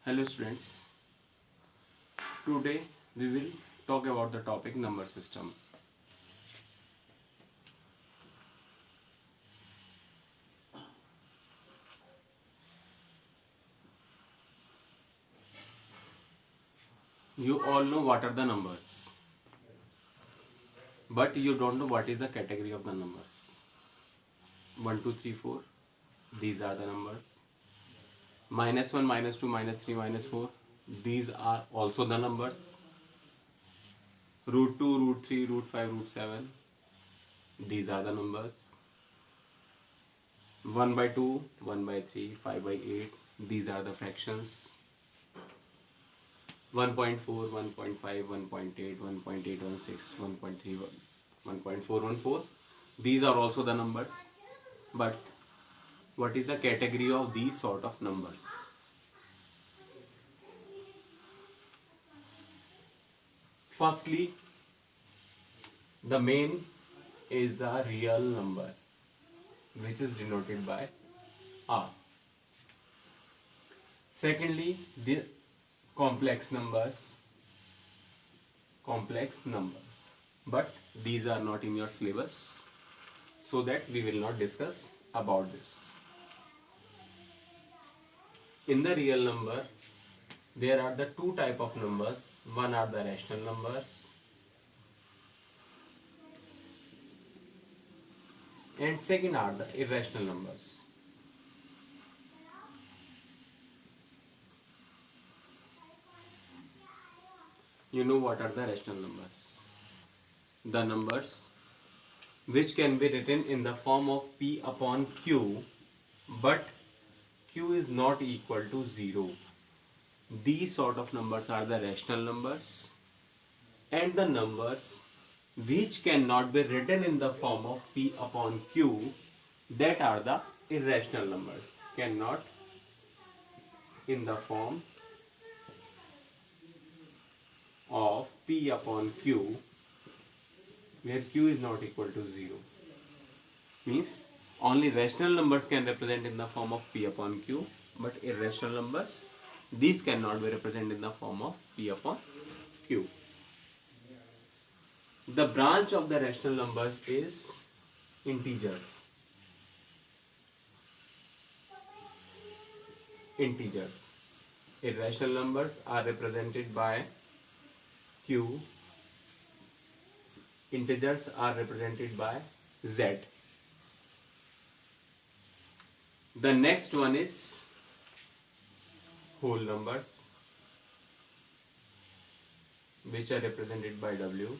Hello students, today we will talk about the topic number system. You all know what are the numbers, but you don't know what is the category of the numbers. 1, 2, 3, 4, these are the numbers. -1, -2, -3, -4, these are also the numbers. √2, √3, √5, √7, these are the numbers. 1/2, 1/3, 5/8, these are the fractions. 1.4, 1.5, 1.8, 1.816, 1.31, 1.414, these are also the numbers. But what is the category of these sort of numbers? Firstly, the main is the real number, which is denoted by R. Secondly, the complex numbers, but these are not in your syllabus, so that we will not discuss about this. In the real number, there are the two type of numbers. One are the rational numbers and second are the irrational numbers. You know what are the rational numbers? The numbers which can be written in the form of P upon Q, but Q is not equal to 0. These sort of numbers are the rational numbers, and the numbers which cannot be written in the form of P upon Q, that are the irrational numbers. Cannot in the form of P upon Q, where Q is not equal to 0. Means only rational numbers can represent in the form of P upon Q, but irrational numbers, these cannot be represented in the form of P upon Q. The branch of the rational numbers is integers. Irrational numbers are represented by Q. Integers are represented by Z. The next one is whole numbers, which are represented by W.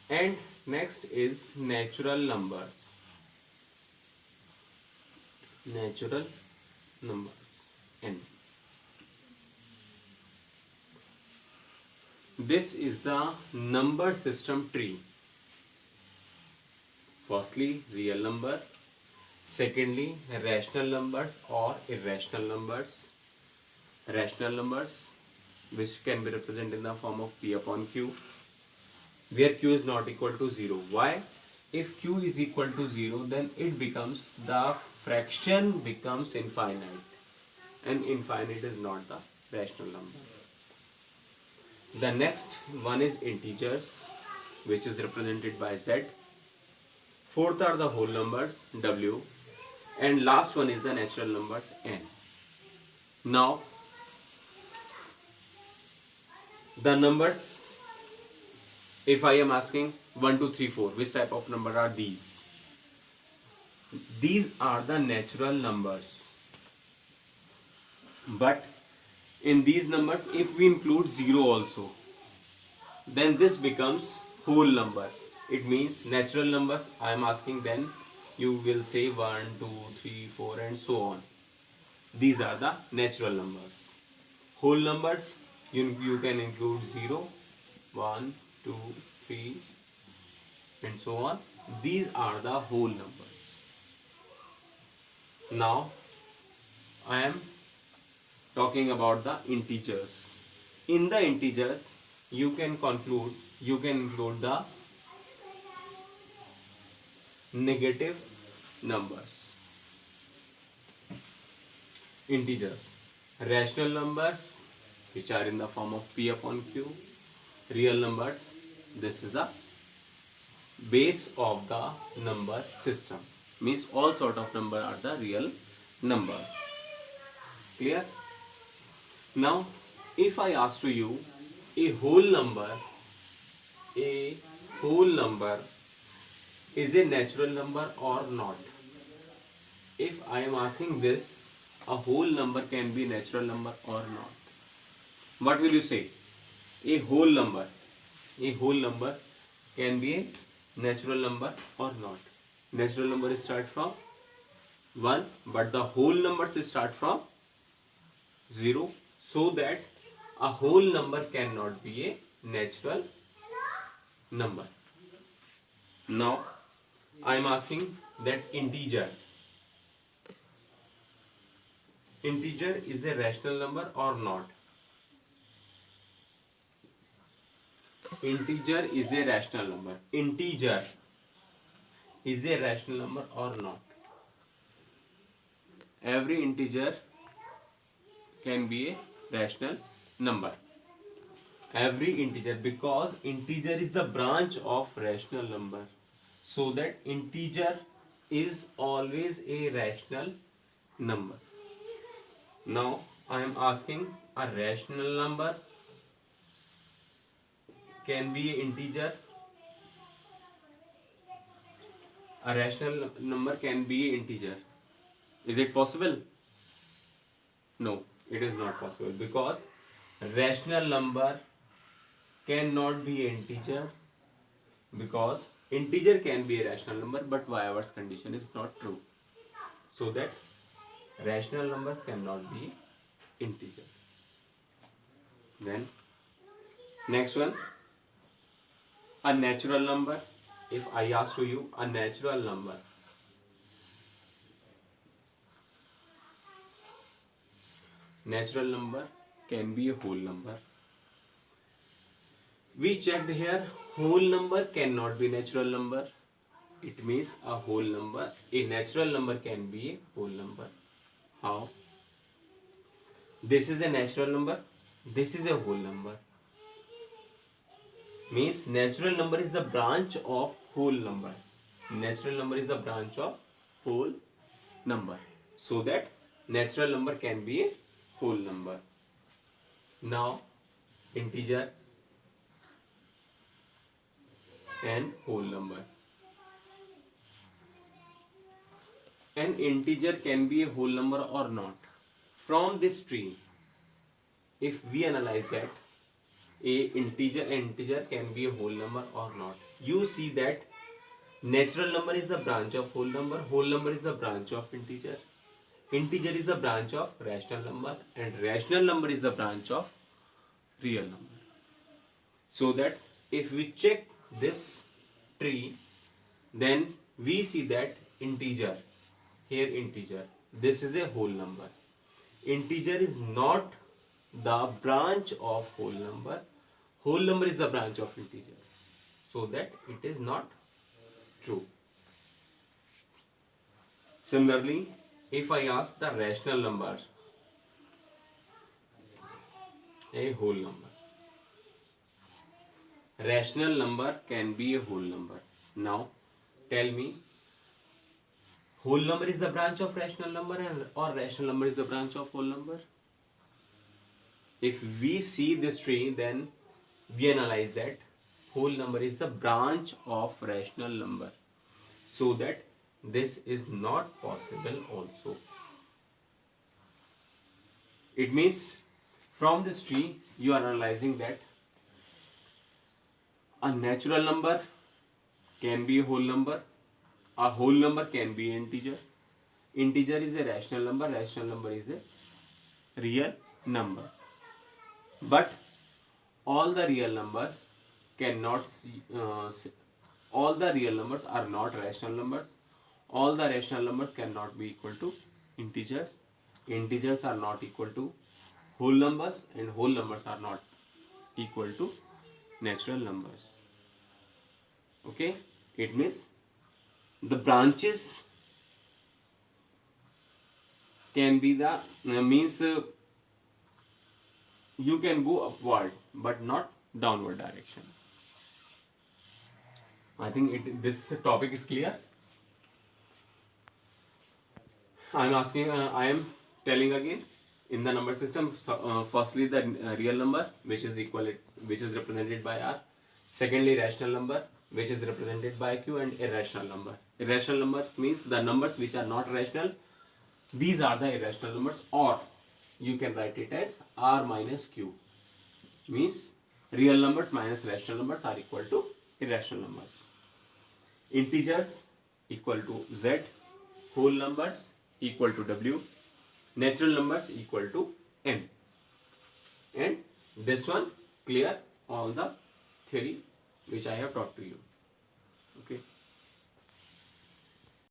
And next is natural numbers. N. This is the number system tree. Firstly, real number. Secondly, rational numbers or irrational numbers. Rational numbers, which can be represented in the form of P upon Q, where Q is not equal to 0. Why? If Q is equal to 0, then it becomes, the fraction becomes infinite, and infinite is not the rational number. The next one is integers, which is represented by Z. Fourth are the whole numbers, W. And last one is the natural numbers, N. Now, the numbers, if I am asking 1, 2, 3, 4, which type of number are these? These are the natural numbers. But in these numbers, if we include 0 also, then this becomes whole number. It means natural numbers, I am asking, then you will say 1, 2, 3, 4 and so on. These are the natural numbers. Whole numbers, you can include 0, 1, 2, 3 and so on. These are the whole numbers. Now I am talking about the integers. In the integers, you can include the negative numbers. Integers, rational numbers which are in the form of P upon Q. Real numbers, this is the base of the number system. Means all sort of number are the real numbers. Clear? Now, if I ask to you a whole number is a natural number or not? If I am asking this, a whole number can be natural number or not? What will you say? A whole number can be a natural number or not? Natural number start from 1, but the whole numbers start from 0, so that a whole number cannot be a natural number. Now I am asking that integer is a rational number or not? Integer is a rational number. Integer is a rational number or not? Every integer can be a rational number. Every integer, because integer is the branch of rational number, so that integer is always a rational number. Now I am asking, a rational number can be an integer. A rational number can be an integer. Is it possible? No, it is not possible, because rational number cannot be an integer, because integer can be a rational number, but Weier's condition is not true, so that rational numbers cannot be integer. Then next one, a natural number. If I ask to you, a natural number can be a whole number. We checked here, whole number cannot be natural number. It means a whole number, a natural number can be a whole number. How? This is a natural number, this is a whole number. Means natural number is the branch of whole number. Natural number is the branch of whole number, so that natural number can be a whole number. Now integer and whole number. An integer can be a whole number or not? From this tree, if we analyze that, integer can be a whole number or not, you see that natural number is the branch of whole number is the branch of integer is the branch of rational number, and rational number is the branch of real number. So that if we check this tree, then we see that integer, this is a whole number. Integer is not the branch of whole number is the branch of integer, so that it is not true. Similarly, if I ask the rational number, a whole number, rational number can be a whole number. Now tell me, whole number is the branch of rational number or rational number is the branch of whole number? If we see this tree, then we analyze that whole number is the branch of rational number, so that this is not possible also. It means from this tree you are analyzing that a natural number can be a whole number can be an integer is a rational number is a real number. But all the real numbers all the real numbers are not rational numbers. All the rational numbers cannot be equal to integers. Integers are not equal to whole numbers, and whole numbers are not equal to natural numbers. Okay, it means the branches can be the you can go upward but not downward direction. I think this topic is clear. I am telling again. In the number system, firstly the real number, which is represented by R. Secondly, rational number, which is represented by Q, and irrational number. Irrational numbers means the numbers which are not rational. These are the irrational numbers, or you can write it as R minus Q. Means real numbers minus rational numbers are equal to irrational numbers. Integers equal to Z, whole numbers equal to W, natural numbers equal to N. And this one clear all the theory which I have taught to you.